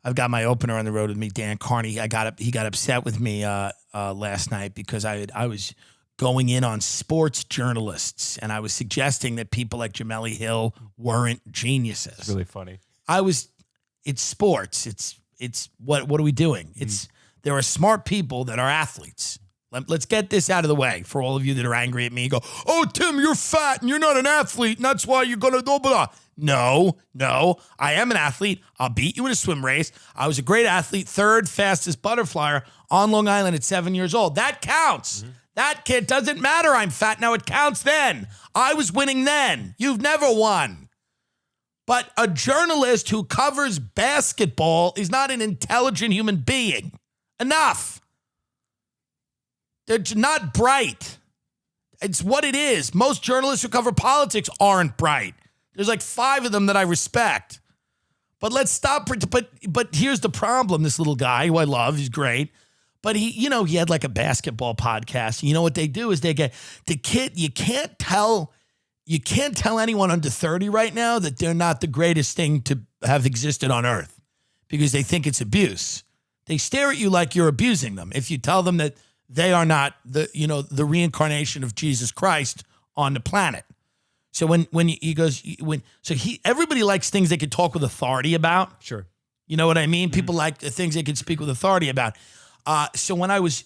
I've got my opener on the road with me, Dan Carney. He got upset with me last night because I was going in on sports journalists, and I was suggesting that people like Jameli Hill weren't geniuses. It's really funny. It's sports. It's what are we doing? There are smart people that are athletes. Let's get this out of the way for all of you that are angry at me and go, oh, Tim, you're fat and you're not an athlete, and that's why you're going to blah, blah. No, I am an athlete. I'll beat you in a swim race. I was a great athlete, third fastest butterflyer on Long Island at 7 years old. That counts. That kid doesn't matter. I'm fat now. It counts then. I was winning then. You've never won. But a journalist who covers basketball is not an intelligent human being. Enough. They're not bright. It's what it is. Most journalists who cover politics aren't bright. There's like 5 of them that I respect. But let's stop. But here's the problem. This little guy who I love, he's great. But he had like a basketball podcast. You know what they do is they get the kid. You can't tell anyone under 30 right now that they're not the greatest thing to have existed on earth because they think it's abuse. They stare at you like you're abusing them. If you tell them that they are not the reincarnation of Jesus Christ on the planet. So everybody likes things they can talk with authority about. Sure. You know what I mean? People like the things they can speak with authority about. So when I was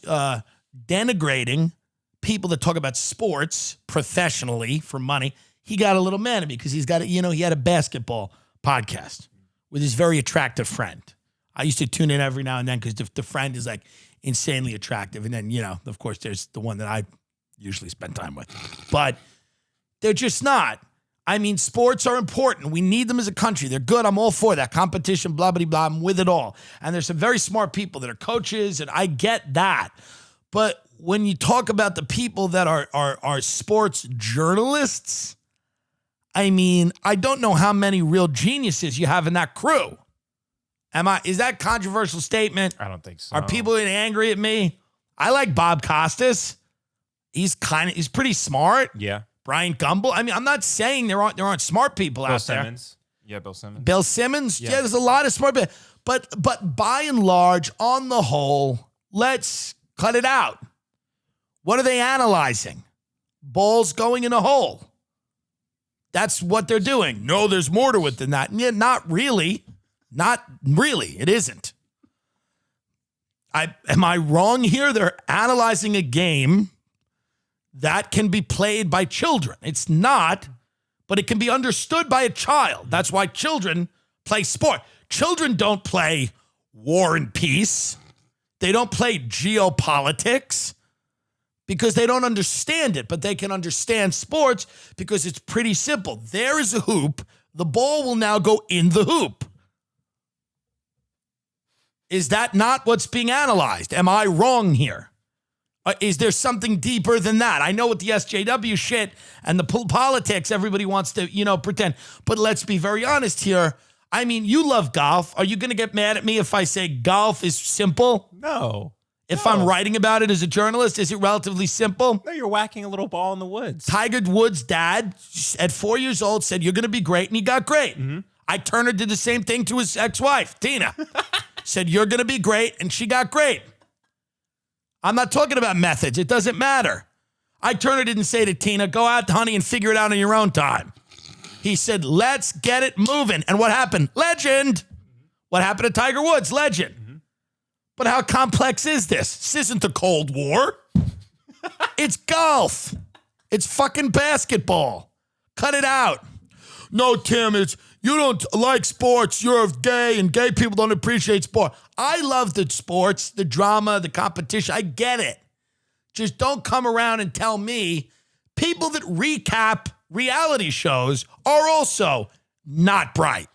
denigrating people that talk about sports professionally for money, he got a little mad at me because he had a basketball podcast with his very attractive friend. I used to tune in every now and then because the friend is like insanely attractive. And then, of course, there's the one that I usually spend time with. But they're just not. I mean, sports are important. We need them as a country. They're good. I'm all for that. Competition, blah, blah, blah. I'm with it all. And there's some very smart people that are coaches, and I get that. But when you talk about the people that are sports journalists, I mean, I don't know how many real geniuses you have in that crew. Is that a controversial statement? I don't think so. Are people angry at me? I like Bob Costas. He's pretty smart. Yeah. Brian Gumbel. I mean, I'm not saying there aren't smart people out there. Yeah, Bill Simmons. Bill Simmons. Yeah, there's a lot of smart people. But by and large, on the whole, let's cut it out. What are they analyzing? Balls going in a hole. That's what they're doing. No, there's more to it than that. Yeah, not really. Not really. It isn't. Am I wrong here? They're analyzing a game that can be played by children. It's not, but it can be understood by a child. That's why children play sport. Children don't play War and Peace. They don't play geopolitics because they don't understand it, but they can understand sports because it's pretty simple. There is a hoop. The ball will now go in the hoop. Is that not what's being analyzed? Am I wrong here? Is there something deeper than that? I know with the SJW shit and the politics, everybody wants to, pretend. But let's be very honest here. I mean, you love golf. Are you going to get mad at me if I say golf is simple? No. If I'm writing about it as a journalist, is it relatively simple? No, you're whacking a little ball in the woods. Tiger Woods' dad, at 4 years old, said, you're going to be great, and he got great. Mm-hmm. Ike Turner did the same thing to his ex-wife, Tina. Said, you're going to be great, and she got great. I'm not talking about methods. It doesn't matter. Ike Turner didn't say to Tina, go out, honey, and figure it out on your own time. He said, let's get it moving. And what happened? Legend. What happened to Tiger Woods? Legend. Mm-hmm. But how complex is this? This isn't the Cold War. It's golf. It's fucking basketball. Cut it out. No, Tim, you don't like sports. You're gay, and gay people don't appreciate sport. I love the sports, the drama, the competition. I get it. Just don't come around and tell me people that recap reality shows are also not bright.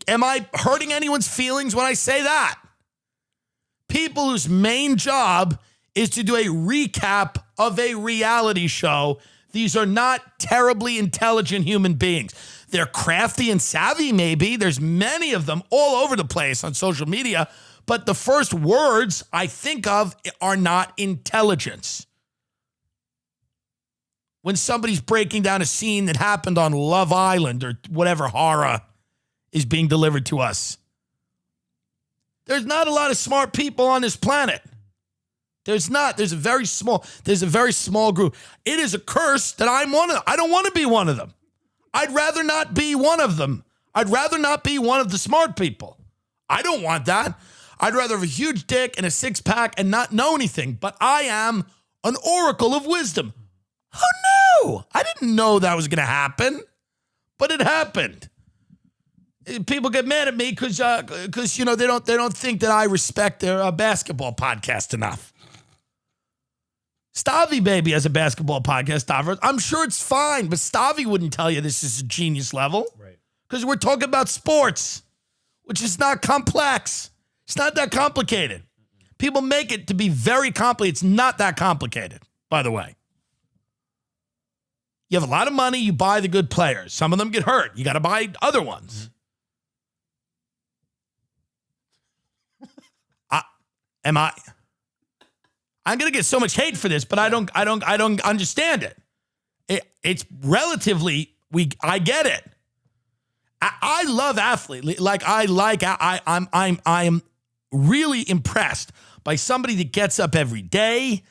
Am I hurting anyone's feelings when I say that? People whose main job is to do a recap of a reality show. These are not terribly intelligent human beings. They're crafty and savvy, maybe. There's many of them all over the place on social media. But the first words I think of are not intelligence. When somebody's breaking down a scene that happened on Love Island or whatever horror is being delivered to us, There's not a lot of smart people on this planet. There's not. There's a very small group. It is a curse that I'm one of them. I don't want to be one of them. I'd rather not be one of them. I'd rather not be one of the smart people. I don't want that. I'd rather have a huge dick and a six-pack and not know anything. But I am an oracle of wisdom. Who knew? I didn't know that was going to happen. But it happened. People get mad at me because they don't think that I respect their basketball podcast enough. Stavi Baby has a basketball podcast, Stavros. I'm sure it's fine, but Stavi wouldn't tell you this is a genius level. Right. Because we're talking about sports, which is not complex. It's not that complicated. People make it to be very complicated. It's not that complicated, by the way. You have a lot of money, you buy the good players. Some of them get hurt. You got to buy other ones. I'm going to get so much hate for this, but I don't understand it. It's relatively I get it. I love athletes. I am really impressed by somebody that gets up every day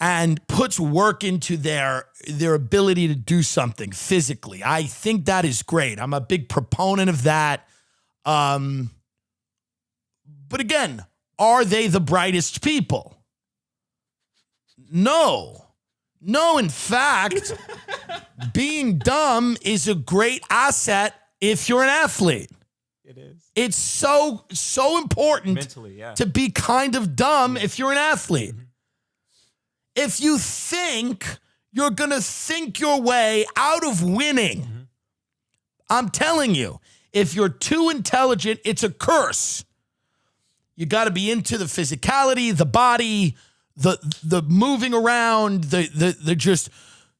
and puts work into their ability to do something physically. I think that is great. I'm a big proponent of that. But again, are they the brightest people? No, in fact, being dumb is a great asset if you're an athlete. It is. It's so important Mentally, yeah. to be kind of dumb if you're an athlete. Mm-hmm. If you think you're going to think your way out of winning, mm-hmm. I'm telling you, if you're too intelligent, it's a curse. You got to be into the physicality, the body, the moving around, the just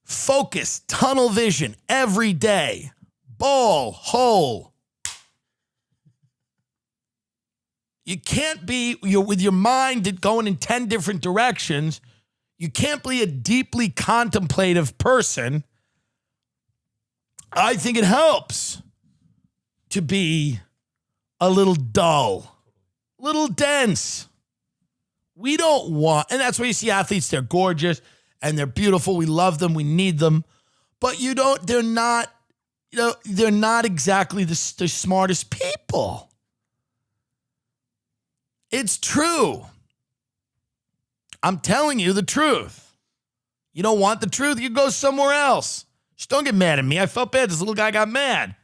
focus, tunnel vision every day, ball, hole. You can't be with your mind going in 10 different directions. You can't be a deeply contemplative person. I think it helps to be a little dull, a little dense. We don't want, and that's why you see athletes, they're gorgeous and they're beautiful. We love them. We need them. But they're not exactly the smartest people. It's true. I'm telling you the truth. You don't want the truth, you go somewhere else. Just don't get mad at me. I felt bad. This little guy got mad.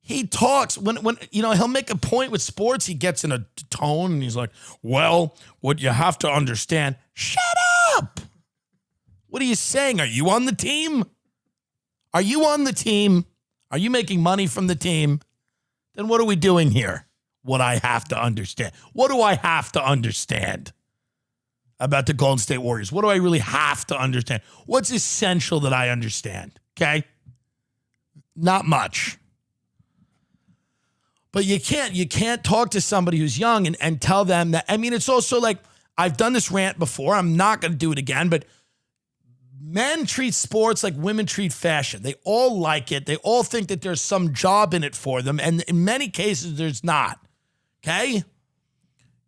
He talks when he'll make a point with sports. He gets in a tone and he's like, well, what you have to understand. Shut up. What are you saying? Are you on the team? Are you on the team? Are you making money from the team? Then what are we doing here? What I have to understand. What do I have to understand about the Golden State Warriors? What do I really have to understand? What's essential that I understand? Okay? Not much. But you can't talk to somebody who's young and tell them that. I mean, it's also like, I've done this rant before. I'm not going to do it again, but men treat sports like women treat fashion. They all like it. They all think that there's some job in it for them. And in many cases, there's not. Okay?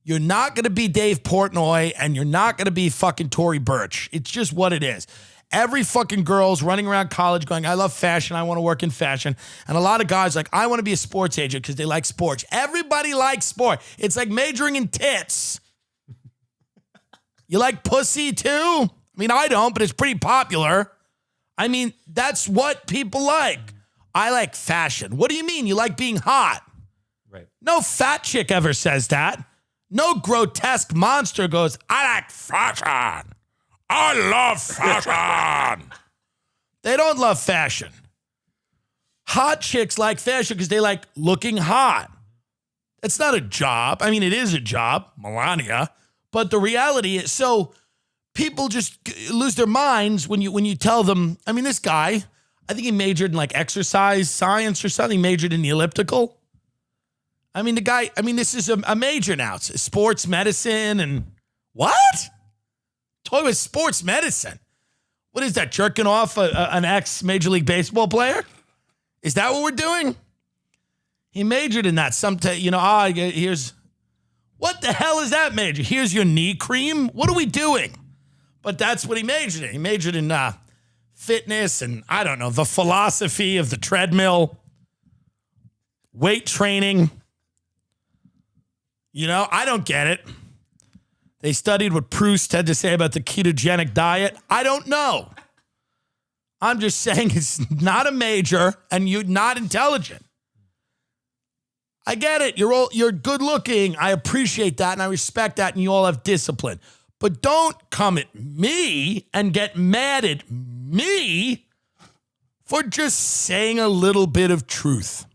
You're not going to be Dave Portnoy and you're not going to be fucking Tory Burch. It's just what it is. Every fucking girl's running around college going, I love fashion. I want to work in fashion. And a lot of guys like, I want to be a sports agent because they like sports. Everybody likes sport. It's like majoring in tits. You like pussy too? I mean, I don't, but it's pretty popular. I mean, that's what people like. I like fashion. What do you mean? You like being hot? Right. No fat chick ever says that. No grotesque monster goes, I like fashion. I love fashion. They don't love fashion. Hot chicks like fashion because they like looking hot. It's not a job. I mean, it is a job, Melania. But the reality is, so people just lose their minds when you tell them. I mean, this guy, I think he majored in like exercise science or something. He majored in the elliptical. I mean, this is a major now. It's sports medicine and what? Talking about sports medicine. What is that, jerking off an ex-Major League Baseball player? Is that what we're doing? He majored in that. Here's, what the hell is that major? Here's your knee cream. What are we doing? But that's what he majored in. He majored in fitness and, I don't know, the philosophy of the treadmill, weight training. I don't get it. They studied what Proust had to say about the ketogenic diet. I don't know. I'm just saying it's not a major and you're not intelligent. I get it. You're good looking. I appreciate that and I respect that and you all have discipline. But don't come at me and get mad at me for just saying a little bit of truth.